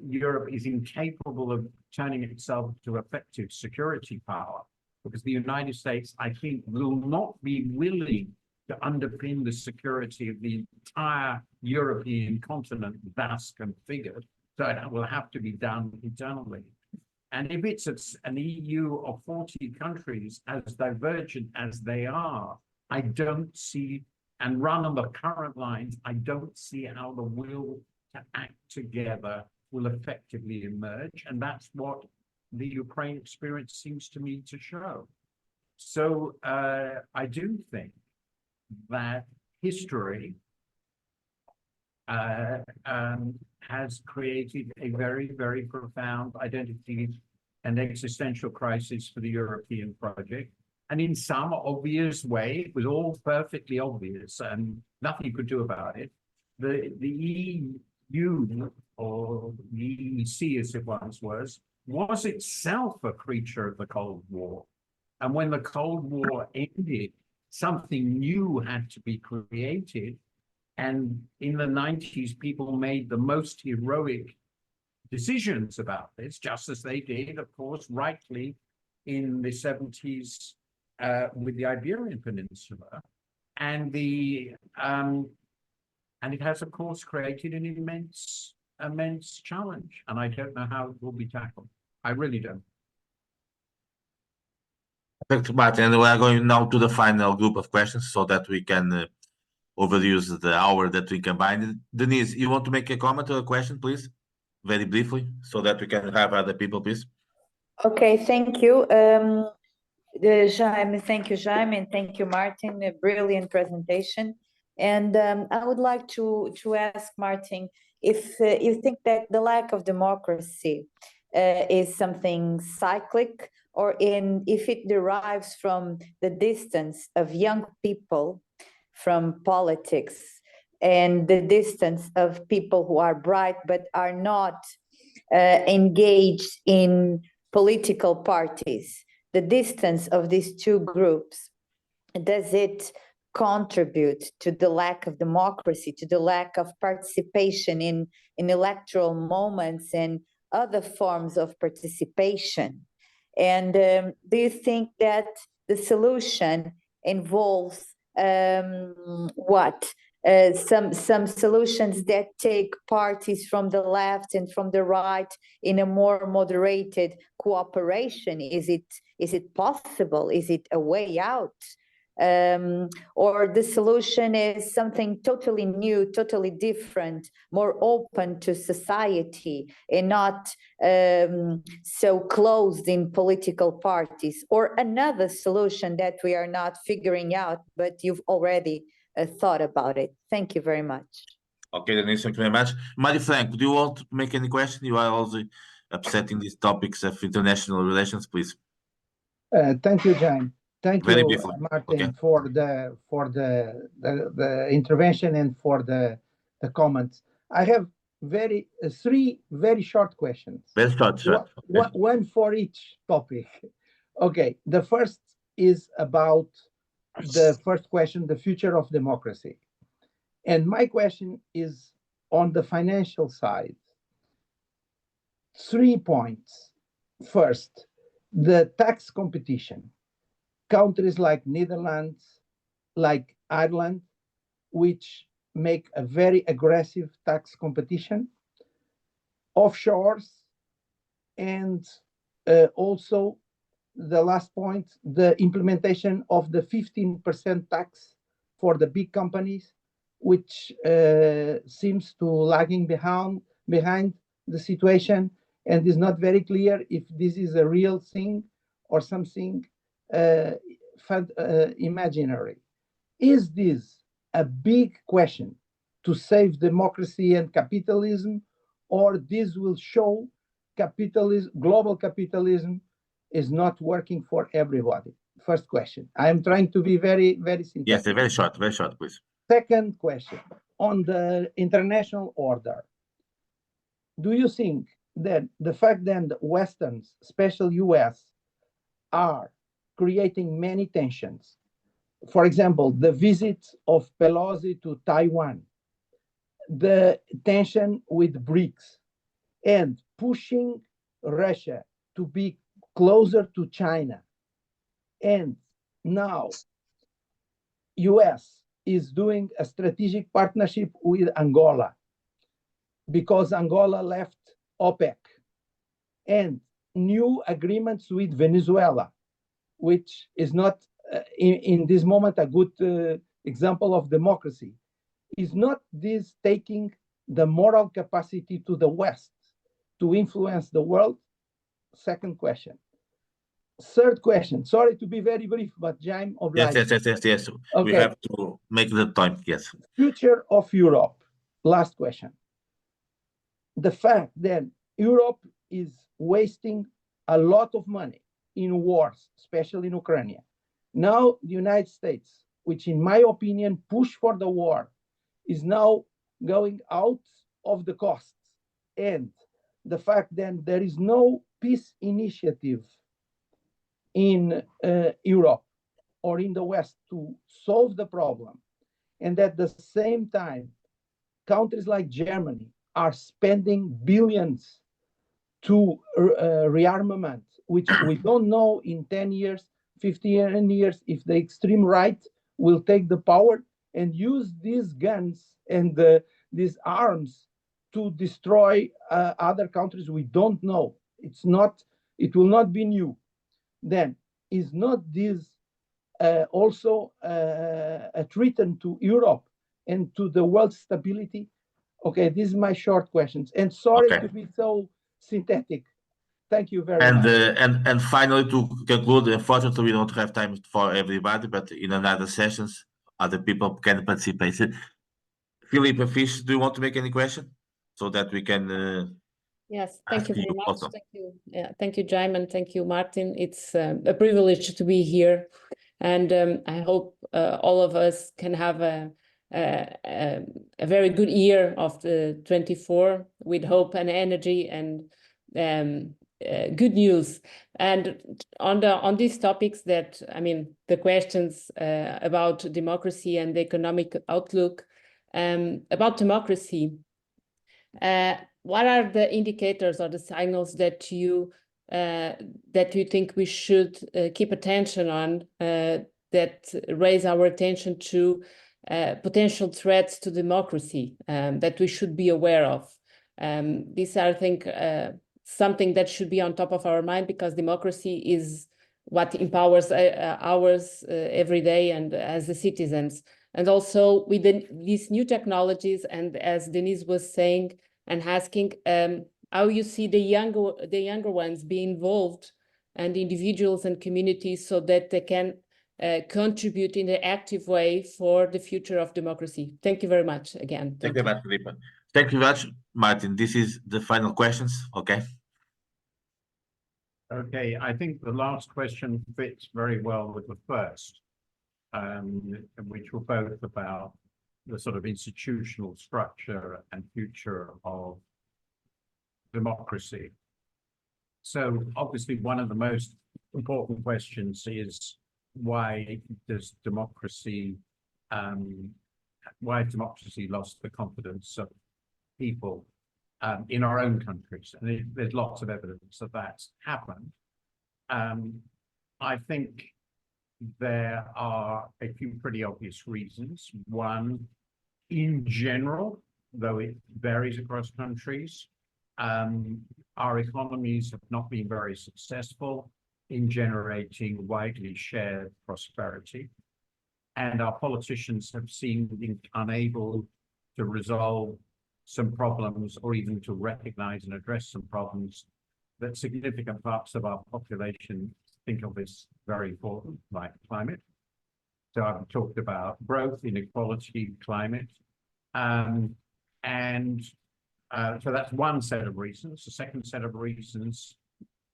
Europe is incapable of turning itself to effective security power, because the United States, I think, will not be willing to underpin the security of the entire European continent, thus configured. So it will have to be done internally. And if it's an EU of 40 countries, as divergent as they are, I don't see, and run on the current lines, I don't see how the will to act together will effectively emerge. And that's what the Ukraine experience seems to me to show. So I do think that history has created a very, very profound identity and existential crisis for the European project. And in some obvious way, it was all perfectly obvious and nothing you could do about it. The EU, or the EEC as it once was itself a creature of the Cold War. And when the Cold War ended, something new had to be created. And in the 90s, people made the most heroic decisions about this, just as they did, of course, rightly in the 70s with the Iberian Peninsula. And it has, of course, created an immense challenge. And I don't know how it will be tackled. I really don't. Thanks, Martin. And we are going now to the final group of questions so that we can overuse the hour that we combined. Denise, you want to make a comment or a question, please? Very briefly, so that we can have other people, please. Okay, thank you. Jaime, thank you, Jaime, and thank you, Martin. A brilliant presentation. And I would like to ask Martin if you think that the lack of democracy is something cyclic, or if it derives from the distance of young people from politics and the distance of people who are bright but are not engaged in political parties. The distance of these two groups, does it contribute to the lack of democracy, to the lack of participation in electoral moments and other forms of participation? And do you think that the solution involves some solutions that take parties from the left and from the right in a more moderated cooperation? Is it possible? Is it a way out? Or the solution is something totally new, totally different, more open to society and not so closed in political parties? Or another solution that we are not figuring out, but you've already thought about it? Thank you very much. Okay, Denise, thank you very much. Mario Franco, do you want to make any question? You are also upsetting these topics of international relations, please. Thank you, Jaime. Thank Very you, briefly. Martin, Okay. for the intervention and for the comments. I have three very short questions. Very short. One for each topic. Okay, the first is about the first question, the future of democracy. And my question is on the financial side. 3 points. First, the tax competition. Countries like Netherlands, like Ireland, which make a very aggressive tax competition, offshores, and also the last point, the implementation of the 15% tax for the big companies, which seems to lagging behind the situation, and is not very clear if this is a real thing or something imaginary. Is this a big question to save democracy and capitalism, or this will show capitalism, global capitalism is not working for everybody? First question. I am trying to be very, very synthetic. Yes, very short, please. Second question, on the international order. Do you think that the fact that the Westerns, especially US, are creating many tensions? For example, the visit of Pelosi to Taiwan, the tension with BRICS, and pushing Russia to be closer to China. And now US is doing a strategic partnership with Angola because Angola left OPEC, and new agreements with Venezuela, which is not in this moment a good example of democracy. Is not this taking the moral capacity to the West to influence the world? Second question. Third question. Sorry to be very brief, but Jaime obliged. Yes. Okay. We have to make the time. Yes. Future of Europe. Last question. The fact that Europe is wasting a lot of money in wars, especially in Ukraine. Now, the United States, which in my opinion pushed for the war, is now going out of the costs. And the fact that there is no peace initiative in Europe or in the West to solve the problem. And at the same time, countries like Germany are spending billions to rearmament, which we don't know in 10 years, 15 years, if the extreme right will take the power and use these guns and these arms to destroy other countries. We don't know. It will not be new. Then is not this also a threat to Europe and to the world's stability? Okay, these are my short questions. And sorry to be so synthetic. Thank you very much. And finally, to conclude, unfortunately, we don't have time for everybody, but in another sessions, other people can participate. Philip Fish, do you want to make any question so that we can? Yes, thank you very much. Also. Thank you. Yeah, thank you, Jaime, and thank you, Martin. It's a privilege to be here, and I hope all of us can have a very good year of the 24 with hope and energy and good news. And on these topics that, I mean, the questions about democracy and the economic outlook, about democracy, what are the indicators or the signals that you think we should keep attention on that raise our attention to potential threats to democracy that we should be aware of? These are, I think, something that should be on top of our mind, because democracy is what empowers ours every day and as the citizens. And also with these new technologies, and as Denise was saying and asking, how you see the younger ones be involved, and individuals and communities, so that they can contribute in an active way for the future of democracy. Thank you very much again. Thank you very much, Felipe. Thank you very much, Martin. This is the final questions. Okay. Okay, I think the last question fits very well with the first, which were both about the sort of institutional structure and future of democracy. So obviously one of the most important questions is why democracy lost the confidence of people in our own countries? And there's lots of evidence that that's happened. I think there are a few pretty obvious reasons. One, in general, though it varies across countries, our economies have not been very successful in generating widely shared prosperity. And our politicians have seemed unable to resolve some problems or even to recognize and address some problems that significant parts of our population think of as very important, like climate. So I've talked about growth, inequality, climate. So that's one set of reasons. The second set of reasons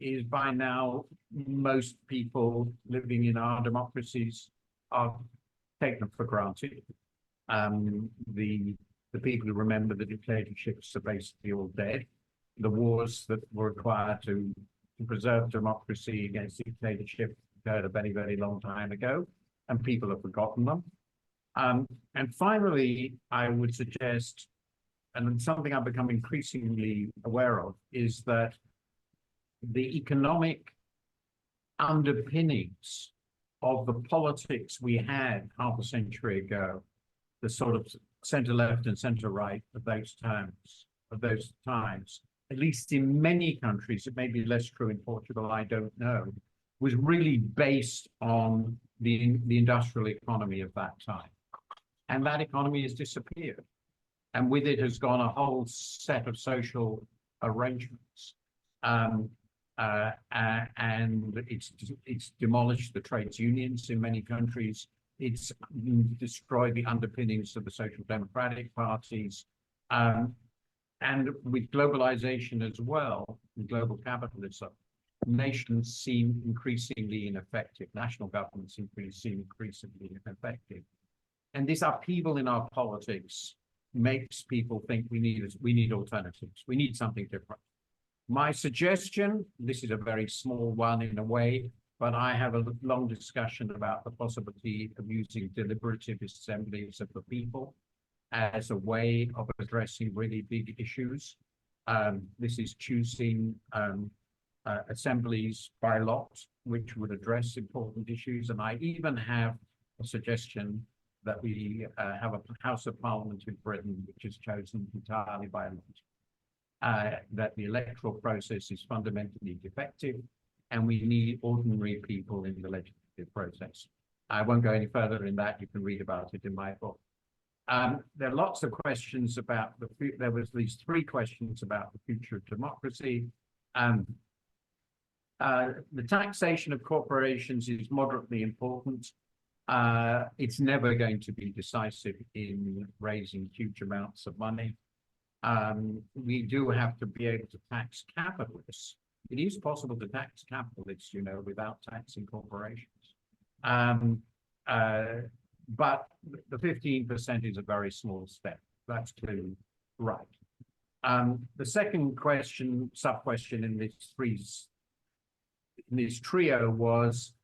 is by now, most people living in our democracies are taken for granted. The people who remember the dictatorships are basically all dead. The wars that were required to preserve democracy against dictatorship occurred a very, very long time ago, and people have forgotten them. And finally, I would suggest, and something I've become increasingly aware of, is that the economic underpinnings of the politics we had half a century ago, the sort of center-left and center-right of those times, at least in many countries, it may be less true in Portugal, I don't know, was really based on the industrial economy of that time. And that economy has disappeared. And with it has gone a whole set of social arrangements. And it's demolished the trades unions in many countries. It's destroyed the underpinnings of the social democratic parties. And with globalization as well, and global capitalism, nations seem increasingly ineffective. National governments seem increasingly ineffective. And this upheaval in our politics makes people think we need alternatives. We need something different. My suggestion, this is a very small one in a way, but I have a long discussion about the possibility of using deliberative assemblies of the people as a way of addressing really big issues. This is choosing assemblies by lot, which would address important issues. And I even have a suggestion that we have a House of Parliament in Britain, which is chosen entirely by lot. That the electoral process is fundamentally defective, and we need ordinary people in the legislative process. I won't go any further in that. You can read about it in my book. There are lots of questions about there was at least 3 questions about the future of democracy. The taxation of corporations is moderately important. It's never going to be decisive in raising huge amounts of money. We do have to be able to tax capitalists. It is possible to tax capitalists, you know, without taxing corporations. But the 15% is a very small step. That's clearly right. The second question, sub-question in this trio was,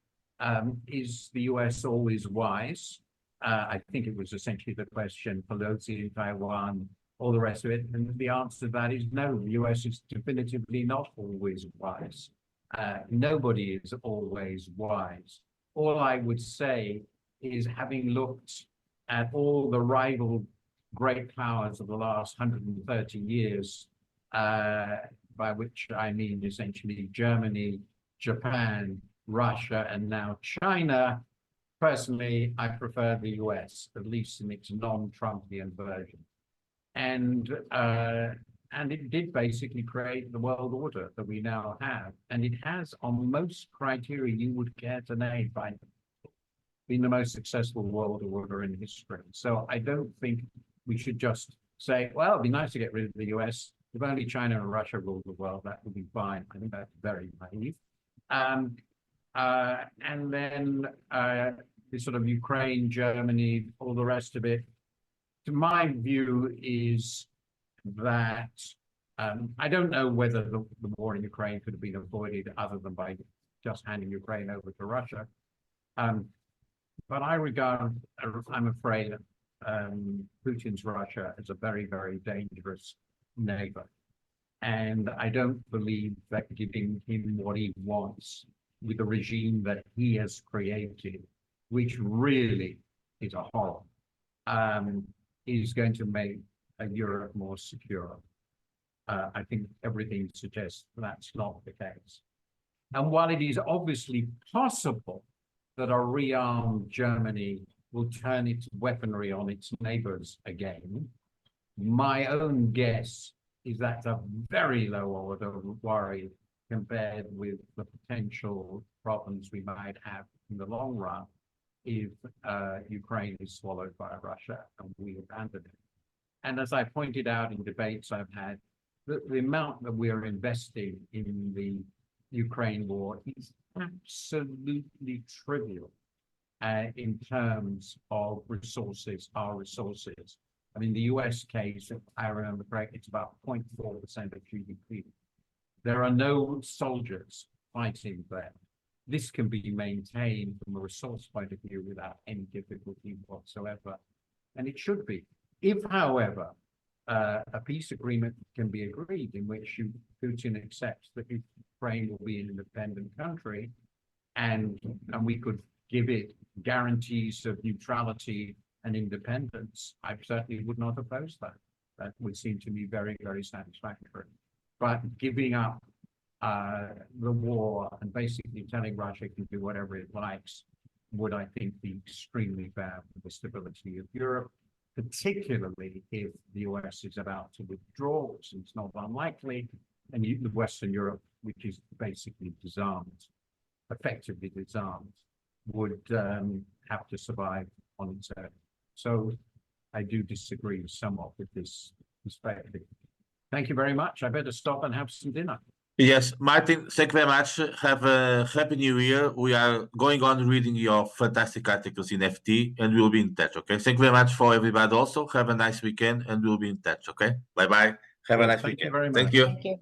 is the US always wise? I think it was essentially the question, Pelosi in Taiwan, all the rest of it. And the answer to that is no, the US is definitively not always wise. Nobody is always wise. All I would say is, having looked at all the rival great powers of the last 130 years, by which I mean essentially Germany, Japan, Russia, and now China, personally, I prefer the US, at least in its non-Trumpian version. And it did basically create the world order that we now have. And it has, on most criteria you would care to name, been the most successful world order in history. So I don't think we should just say, well, it'd be nice to get rid of the US. If only China and Russia ruled the world, that would be fine. I think that's very naive. And then the sort of Ukraine, Germany, all the rest of it, my view is that I don't know whether the war in Ukraine could have been avoided other than by just handing Ukraine over to Russia. But I regard, I'm afraid, Putin's Russia as a very, very dangerous neighbor. And I don't believe that giving him what he wants with the regime that he has created, which really is a horror, is going to make Europe more secure. I think everything suggests that's not the case. And while it is obviously possible that a rearmed Germany will turn its weaponry on its neighbors again, my own guess is that's a very low order of worry compared with the potential problems we might have in the long run if Ukraine is swallowed by Russia and we abandon it. And as I pointed out in debates I've had, the amount that we're investing in the Ukraine war is absolutely trivial in terms of resources, our resources. I mean, the US case, if I remember correctly, it's about 0.4% of GDP. There are no soldiers fighting there. This can be maintained from a resource point of view without any difficulty whatsoever. And it should be. If, however, a peace agreement can be agreed in which Putin accepts that Ukraine will be an independent country and we could give it guarantees of neutrality and independence, I certainly would not oppose that. That would seem to me very, very satisfactory. But giving up the war and basically telling Russia it can do whatever it likes would, I think, be extremely bad for the stability of Europe, particularly if the US is about to withdraw, which is not unlikely, and the Western Europe, which is basically disarmed, effectively disarmed, would have to survive on its own. So I do disagree somewhat with this perspective. Thank you very much. I better stop and have some dinner. Yes, Martin, thank you very much. Have a happy new year. We are going on reading your fantastic articles in FT and we'll be in touch, okay? Thank you very much for everybody also. Have a nice weekend and we'll be in touch, okay? Bye-bye. Have a nice Thank weekend. you very much. Thank you. Thank you.